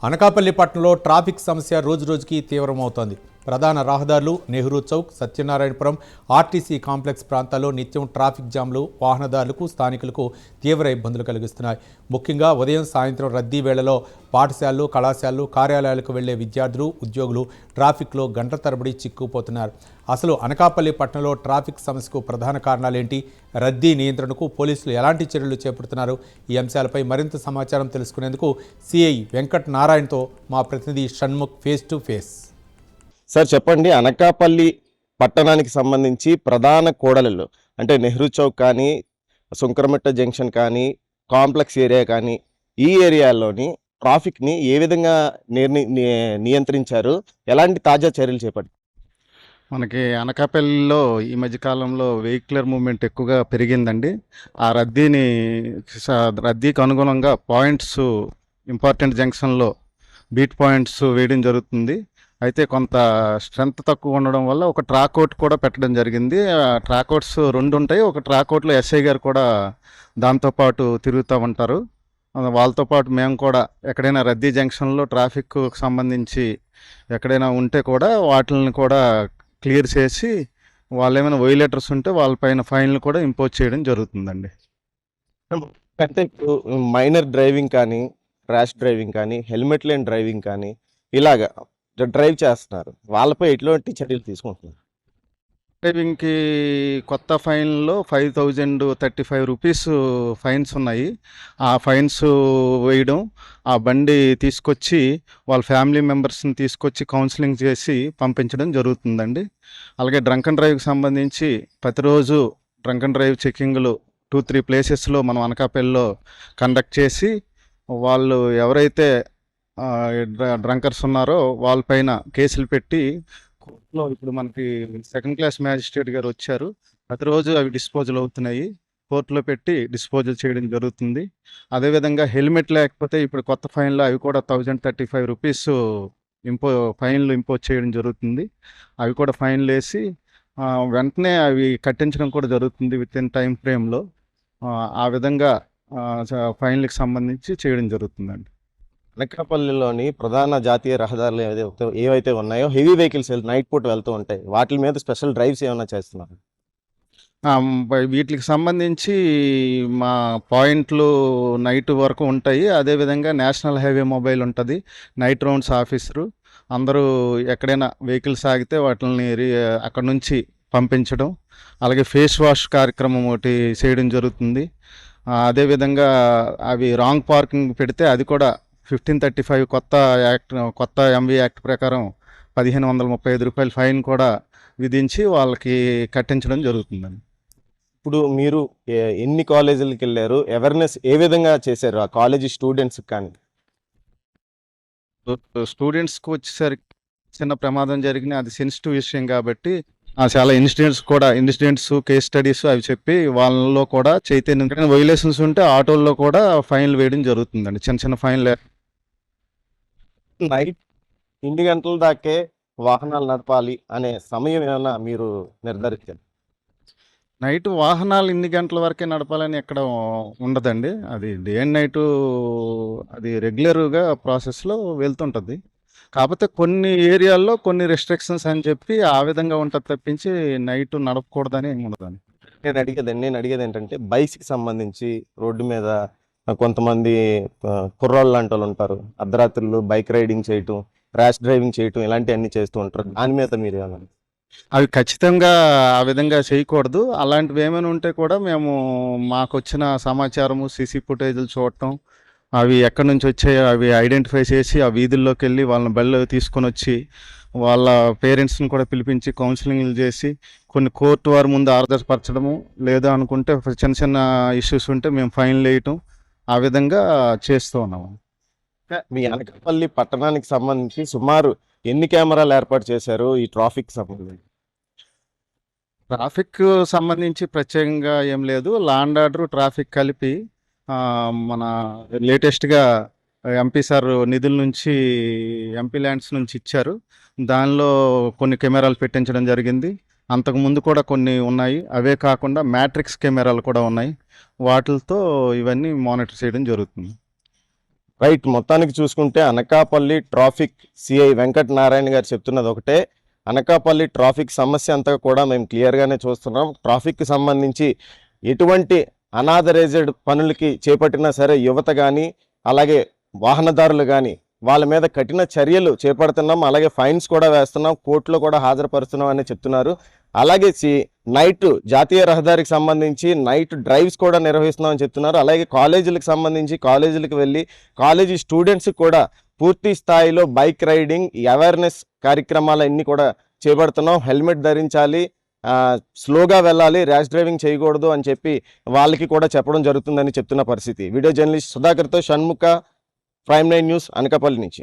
అనకాపల్లి పట్టణంలో ట్రాఫిక్ సమస్య రోజురోజుకి తీవ్రమవుతోంది. ప్రధాన రహదారులు, నెహ్రూ చౌక్, సత్యనారాయణపురం, ఆర్టీసీ కాంప్లెక్స్ ప్రాంతాల్లో నిత్యం ట్రాఫిక్ జామ్లు వాహనదారులకు, స్థానికులకు తీవ్ర ఇబ్బందులు కలిగిస్తున్నాయి. ముఖ్యంగా ఉదయం, సాయంత్రం రద్దీ వేళలో పాఠశాలలు, కళాశాలలు, కార్యాలయాలకు వెళ్లే విద్యార్థులు, ఉద్యోగులు ట్రాఫిక్లో గంటల తరబడి చిక్కుకుపోతున్నారు. అసలు అనకాపల్లి పట్టణంలో ట్రాఫిక్ సమస్యకు ప్రధాన కారణాలేంటి? రద్దీ నియంత్రణకు పోలీసులు ఎలాంటి చర్యలు చేపడుతున్నారు? ఈ అంశాలపై మరింత సమాచారం తెలుసుకునేందుకు సిఐ వెంకట్ నారాయణతో మా ప్రతినిధి Shanmukh face to face. Sir చెప్పండి, అనకాపల్లి పట్టణానికి సంబంధించి ప్రధాన కూడలిలో అంటే నెహ్రూ చౌక్ కానీ, సుంకరమిట్ట జంక్షన్ కానీ, కాంప్లెక్స్ ఏరియా కానీ, ఈ ఏరియాలోని ట్రాఫిక్ని ఏ విధంగా నియంత్రించారు? ఎలాంటి తాజా చర్యలు చేపట్టారు? మనకి అనకాపల్లిలో ఈ మధ్యకాలంలో వెహికులర్ మూవ్మెంట్ ఎక్కువగా పెరిగిందండి. ఆ రద్దీకి అనుగుణంగా పాయింట్స్, ఇంపార్టెంట్ జంక్షన్లో బీట్ పాయింట్స్ వేయడం జరుగుతుంది. అయితే కొంత స్ట్రెంత్ తక్కువ ఉండడం వల్ల ఒక ట్రాక్అవుట్ కూడా పెట్టడం జరిగింది. ట్రాక్అవుట్స్ 2 ఉంటాయి. ఒక ట్రాక్అవుట్లో ఎస్ఐ గారు కూడా దాంతోపాటు తిరుగుతూ ఉంటారు. వాళ్ళతో పాటు మేము కూడా ఎక్కడైనా రద్దీ జంక్షన్లో ట్రాఫిక్కు సంబంధించి ఎక్కడైనా ఉంటే కూడా వాటిని కూడా క్లియర్ చేసి, వాళ్ళు ఏమైనా వైలేటర్స్ ఉంటే వాళ్ళపైన ఫైన్లు కూడా ఇంపోజ్ చేయడం జరుగుతుందండి. అంటే ఇప్పుడు మైనర్ డ్రైవింగ్ కానీ, ర్యాష్ డ్రైవింగ్ కానీ, హెల్మెట్ లేని డ్రైవింగ్ కానీ ఇలాగా డ్రైవ్ చేస్తున్నారు, వాళ్ళపై ఎటువంటి చర్యలు తీసుకుంటున్నారు? డ్రైవింగ్కి కొత్త ఫైన్లో 5035 రూపీస్ ఫైన్స్ ఉన్నాయి. ఆ ఫైన్స్ వేయడం, ఆ బండి తీసుకొచ్చి వాళ్ళ ఫ్యామిలీ మెంబర్స్ని తీసుకొచ్చి కౌన్సిలింగ్ చేసి పంపించడం జరుగుతుందండి. అలాగే డ్రంక్ అండ్ డ్రైవ్కి సంబంధించి ప్రతిరోజు డ్రంక్ అండ్ డ్రైవ్ చెకింగ్లు 2-3 ప్లేసెస్లో మనం అనకాపల్లిలో కండక్ట్ చేసి, వాళ్ళు ఎవరైతే డ్రంకర్స్ ఉన్నారో వాళ్ళపైన కేసులు పెట్టి కోర్టులో ఇప్పుడు మనకి సెకండ్ క్లాస్ మ్యాజిస్ట్రేట్ గారు వచ్చారు. ప్రతిరోజు అవి డిస్పోజల్ అవుతున్నాయి. కోర్టులో పెట్టి డిస్పోజల్ చేయడం జరుగుతుంది. అదేవిధంగా హెల్మెట్ లేకపోతే ఇప్పుడు కొత్త ఫైన్లు అవి కూడా 1035 రూపీస్ ఫైన్లు ఇంపోజ్ చేయడం జరుగుతుంది. అవి కూడా ఫైన్లు వేసి వెంటనే అవి కట్టించడం కూడా జరుగుతుంది విత్ ఇన్ టైం ఫ్రేమ్లో. ఆ విధంగా ఫైన్లకు సంబంధించి చేయడం జరుగుతుందండి. అనకాపల్లిలోని ప్రధాన జాతీయ రహదారులు ఏవైతే ఉన్నాయో, హెవీ వెహికల్స్ నైట్ పూట వెళ్తూ ఉంటాయి, వాటి మీద స్పెషల్ డ్రైవ్స్ ఏమైనా చేస్తున్నారు? వీటికి సంబంధించి మా పాయింట్లు నైట్ వరకు ఉంటాయి. అదేవిధంగా నేషనల్ హైవే మొబైల్ ఉంటుంది, నైట్ రౌండ్స్ ఆఫీసరు అందరూ ఎక్కడైనా వెహికల్స్ ఆగితే వాటిని అక్కడ నుంచి పంపించడం. అలాగే ఫేస్ వాష్ కార్యక్రమం ఒకటి చేయడం జరుగుతుంది. అదేవిధంగా అవి రాంగ్ పార్కింగ్ పెడితే అది కూడా 1535 కొత్త ఎంవి యాక్ట్ ప్రకారం 1535 రూపాయల ఫైన్ కూడా విధించి వాళ్ళకి కట్టించడం జరుగుతుందండి. ఇప్పుడు మీరు ఎన్ని కాలేజీలకు వెళ్ళారు? అవేర్నెస్ ఏ విధంగా చేశారు ఆ కాలేజీ స్టూడెంట్స్కి? కానీ స్టూడెంట్స్కి వచ్చేసరికి చిన్న ప్రమాదం జరిగిన అది సెన్సిటివ్ విషయం కాబట్టి చాలా ఇన్సిడెంట్స్, కేస్ స్టడీస్ అవి చెప్పి వాళ్ళలో కూడా చైతన్యం, వైలేషన్స్ ఉంటే ఆటోల్లో కూడా ఫైన్లు వేయడం జరుగుతుందండి. చిన్న చిన్న ఫైన్లు. నైట్ 8 గంటల దాకే వాహనాలు నడపాలి అనే సమయం ఏమైనా మీరు నిర్ధారించారు? నైట్ వాహనాలు ఇన్ని గంటల వరకే నడపాలని ఎక్కడ ఉండదండి. అది డే అండ్ నైట్ అది రెగ్యులర్గా ప్రాసెస్లో వెళ్తుంటుంది. కాకపోతే కొన్ని ఏరియాల్లో కొన్ని రెస్ట్రిక్షన్స్ అని చెప్పి ఆ విధంగా ఉంటుంది తప్పించి నైట్ నడపకూడదని ఏమి ఉండదండి. నేను అడిగేది ఏంటంటే, బైక్స్కి సంబంధించి రోడ్డు మీద కొంతమంది కుర్రాళ్ళు లాంటి వాళ్ళు ఉంటారు, అర్ధరాత్రులు బైక్ రైడింగ్ చేయటం, ర్యాష్ డ్రైవింగ్ చేయటం, ఇలాంటివన్నీ చేస్తూ ఉంటారు. దాని మీద మీరు ఏమన్నా? అవి ఖచ్చితంగా ఆ విధంగా చేయకూడదు. అలాంటివి ఏమైనా ఉంటే కూడా మేము మాకు వచ్చిన సమాచారము, సీసీ ఫుటేజ్లు చూడటం, అవి ఎక్కడి నుంచి వచ్చాయో అవి ఐడెంటిఫై చేసి ఆ వీధుల్లోకి వెళ్ళి వాళ్ళని బళ్ళు తీసుకొని వచ్చి వాళ్ళ పేరెంట్స్ని కూడా పిలిపించి కౌన్సిలింగ్లు చేసి కొన్ని కోర్టు వారి ముందు ఆర్దర్పరచడము, లేదా అనుకుంటే చిన్న చిన్న ఇష్యూస్ ఉంటే మేము ఫైన్లు వేయటం, ఆ విధంగా చేస్తూ ఉన్నాము. మీ అనకాపల్లి పట్టణానికి సంబంధించి సుమారు ఎన్ని కెమెరాలు ఏర్పాటు చేశారు ఈ ట్రాఫిక్ సంబంధించి? ట్రాఫిక్ సంబంధించి ప్రత్యేకంగా ఏం లేదు. లా అండ్ ఆర్డర్, ట్రాఫిక్ కలిపి మన లేటెస్ట్గా ఎంపీ సార్ నిధుల నుంచి, ఎంపీ ల్యాండ్స్ నుంచి ఇచ్చారు. దానిలో కొన్ని కెమెరాలు పెట్టించడం జరిగింది. అంతకుముందు కూడా కొన్ని ఉన్నాయి. అవే కాకుండా మ్యాట్రిక్స్ కెమెరాలు కూడా ఉన్నాయి. వాటితో ఇవన్నీ మానిటర్ చేయడం జరుగుతుంది. రైట్, మొత్తానికి చూసుకుంటే అనకాపల్లి ట్రాఫిక్ సిఐ వెంకట నారాయణ గారు చెప్తున్నది ఒకటే. అనకాపల్లి ట్రాఫిక్ సమస్య అంతా కూడా మేము క్లియర్గానే చూస్తున్నాం. ట్రాఫిక్కి సంబంధించి ఎటువంటి అనాథరైజ్డ్ పనులకి చేపట్టినా సరే యువత కానీ అలాగే వాహనదారులు కానీ వాళ్ళ మీద కఠిన చర్యలు చేపడుతున్నాం, అలాగే ఫైన్స్ కూడా వేస్తున్నాం, కోర్టులో కూడా హాజరుపరుస్తున్నాం అని చెప్తున్నారు. అలాగే నైట్ జాతీయ రహదారికి సంబంధించి నైట్ డ్రైవ్స్ కూడా నిర్వహిస్తున్నామని చెప్తున్నారు. అలాగే కాలేజీలకు సంబంధించి కాలేజీలకు వెళ్ళి కాలేజీ స్టూడెంట్స్కి కూడా పూర్తి స్థాయిలో బైక్ రైడింగ్ అవేర్నెస్ కార్యక్రమాలన్నీ కూడా చేపడుతున్నాం. హెల్మెట్ ధరించాలి, స్లోగా వెళ్ళాలి, ర్యాష్ డ్రైవింగ్ చేయకూడదు అని చెప్పి వాళ్ళకి కూడా చెప్పడం జరుగుతుందని చెప్తున్న పరిస్థితి. వీడియో జర్నలిస్ట్ సుధాకర్తో షణ్ముఖ, ప్రైమ్ 9 న్యూస్, అనకాపల్లి నుంచి.